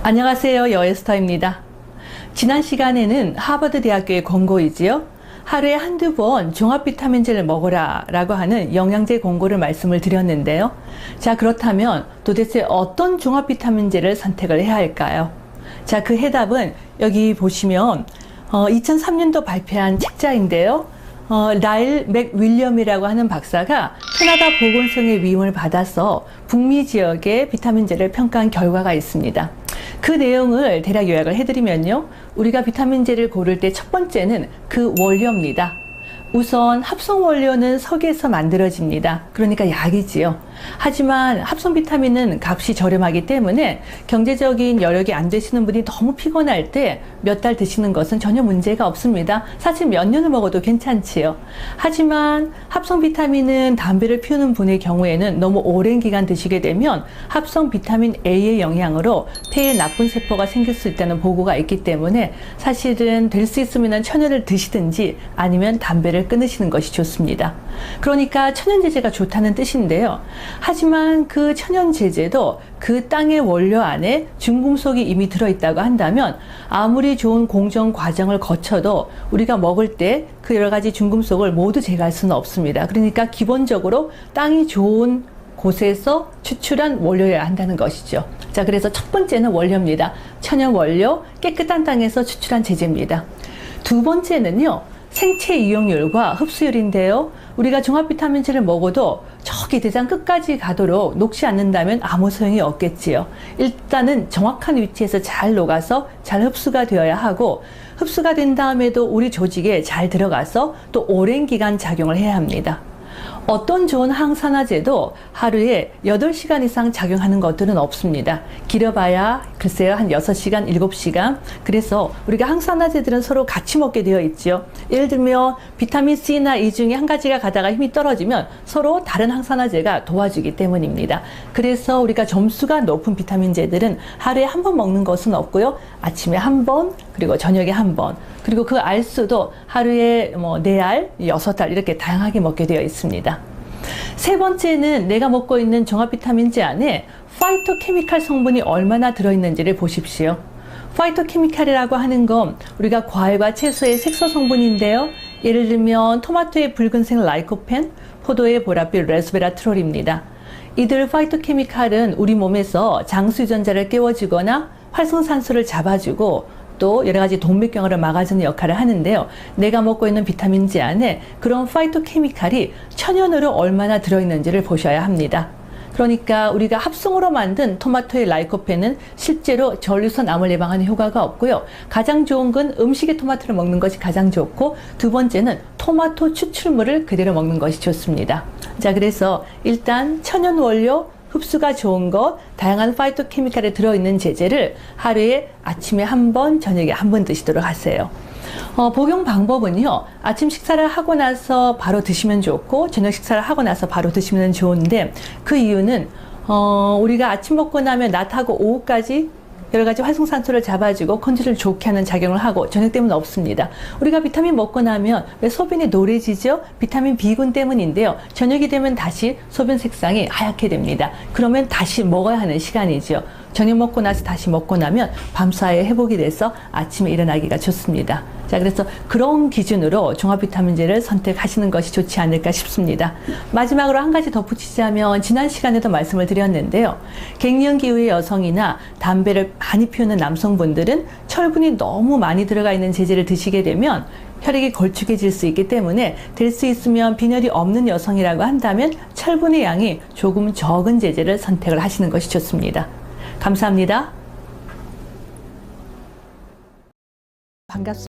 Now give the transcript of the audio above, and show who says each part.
Speaker 1: 안녕하세요. 여에스터입니다. 지난 시간에는 하버드 대학교의 권고이지요. 하루에 한두 번 종합 비타민제를 먹어라 라고 하는 영양제 권고를 말씀을 드렸는데요. 자, 그렇다면 도대체 어떤 종합 비타민제를 선택을 해야 할까요? 자, 그 해답은 여기 보시면 2003년도 발표한 책자인데요. 라일 맥윌리엄이라고 하는 박사가 캐나다 보건성의 위임을 받아서 북미 지역의 비타민제를 평가한 결과가 있습니다. 그 내용을 대략 요약을 해드리면요. 우리가 비타민제를 고를 때 첫 번째는 그 원료입니다. 우선 합성 원료는 석에서 만들어집니다. 그러니까 약이지요. 하지만 합성 비타민은 값이 저렴하기 때문에 경제적인 여력이 안 되시는 분이 너무 피곤할 때 몇 달 드시는 것은 전혀 문제가 없습니다. 사실 몇 년을 먹어도 괜찮지요. 하지만 합성 비타민은 담배를 피우는 분의 경우에는 너무 오랜 기간 드시게 되면 합성 비타민 A의 영향으로 폐에 나쁜 세포가 생길 수 있다는 보고가 있기 때문에 사실은 될 수 있으면 천연을 드시든지 아니면 담배를 끊으시는 것이 좋습니다. 그러니까 천연제제가 좋다는 뜻인데요. 하지만 그 천연제제도 그 땅의 원료 안에 중금속이 이미 들어있다고 한다면 아무리 좋은 공정 과정을 거쳐도 우리가 먹을 때 그 여러 가지 중금속을 모두 제거할 수는 없습니다. 그러니까 기본적으로 땅이 좋은 곳에서 추출한 원료여야 한다는 것이죠. 자, 그래서 첫 번째는 원료입니다. 천연 원료, 깨끗한 땅에서 추출한 제제입니다. 두 번째는요. 생체 이용률과 흡수율인데요. 우리가 종합 비타민제를 먹어도 저기 대장 끝까지 가도록 녹지 않는다면 아무 소용이 없겠지요. 일단은 정확한 위치에서 잘 녹아서 잘 흡수가 되어야 하고, 흡수가 된 다음에도 우리 조직에 잘 들어가서 또 오랜 기간 작용을 해야 합니다. 어떤 좋은 항산화제도 하루에 8시간 이상 작용하는 것들은 없습니다. 길어봐야 글쎄요 한 6시간, 7시간. 그래서 우리가 항산화제들은 서로 같이 먹게 되어 있죠. 예를 들면 비타민 C나 E 중에 한 가지가 가다가 힘이 떨어지면 서로 다른 항산화제가 도와주기 때문입니다. 그래서 우리가 점수가 높은 비타민제들은 하루에 한 번 먹는 것은 없고요. 아침에 한 번, 그리고 저녁에 한 번, 그리고 그 알수도 하루에 4알, 6알 이렇게 다양하게 먹게 되어 있습니다. 세 번째는 내가 먹고 있는 종합 비타민제 안에 파이토케미칼 성분이 얼마나 들어있는지를 보십시오. 파이토케미칼이라고 하는 건 우리가 과일과 채소의 색소 성분인데요. 예를 들면 토마토의 붉은색 라이코펜, 포도의 보랏빛 레스베라트롤입니다. 이들 파이토케미칼은 우리 몸에서 장수 유전자를 깨워주거나 활성산소를 잡아주고 또 여러 가지 동맥경화를 막아주는 역할을 하는데요. 내가 먹고 있는 비타민제 안에 그런 파이토케미칼이 천연으로 얼마나 들어있는지를 보셔야 합니다. 그러니까 우리가 합성으로 만든 토마토의 라이코펜은 실제로 전류선 암을 예방하는 효과가 없고요. 가장 좋은 건 음식에 토마토를 먹는 것이 가장 좋고, 두 번째는 토마토 추출물을 그대로 먹는 것이 좋습니다. 자, 그래서 일단 천연 원료, 흡수가 좋은 것, 다양한 파이토케미칼에 들어있는 제제를 하루에 아침에 한 번, 저녁에 한 번 드시도록 하세요. 복용 방법은요. 아침 식사를 하고 나서 바로 드시면 좋고, 저녁 식사를 하고 나서 바로 드시면 좋은데, 그 이유는 우리가 아침 먹고 나면 낮하고 오후까지 여러 가지 활성산소를 잡아주고 컨디션을 좋게 하는 작용을 하고, 저녁 때문은 없습니다. 우리가 비타민 먹고 나면 왜 소변이 노래지죠? 비타민 B군 때문인데요. 저녁이 되면 다시 소변 색상이 하얗게 됩니다. 그러면 다시 먹어야 하는 시간이죠. 저녁 먹고 나서 다시 먹고 나면 밤사이에 회복이 돼서 아침에 일어나기가 좋습니다. 자, 그래서 그런 기준으로 종합 비타민제를 선택하시는 것이 좋지 않을까 싶습니다. 마지막으로 한 가지 덧붙이자면, 지난 시간에도 말씀을 드렸는데요. 갱년기 이후의 여성이나 담배를 많이 피우는 남성분들은 철분이 너무 많이 들어가 있는 제제를 드시게 되면 혈액이 걸쭉해질 수 있기 때문에, 될 수 있으면 빈혈이 없는 여성이라고 한다면 철분의 양이 조금 적은 제제를 선택을 하시는 것이 좋습니다. 감사합니다. 반갑습니다.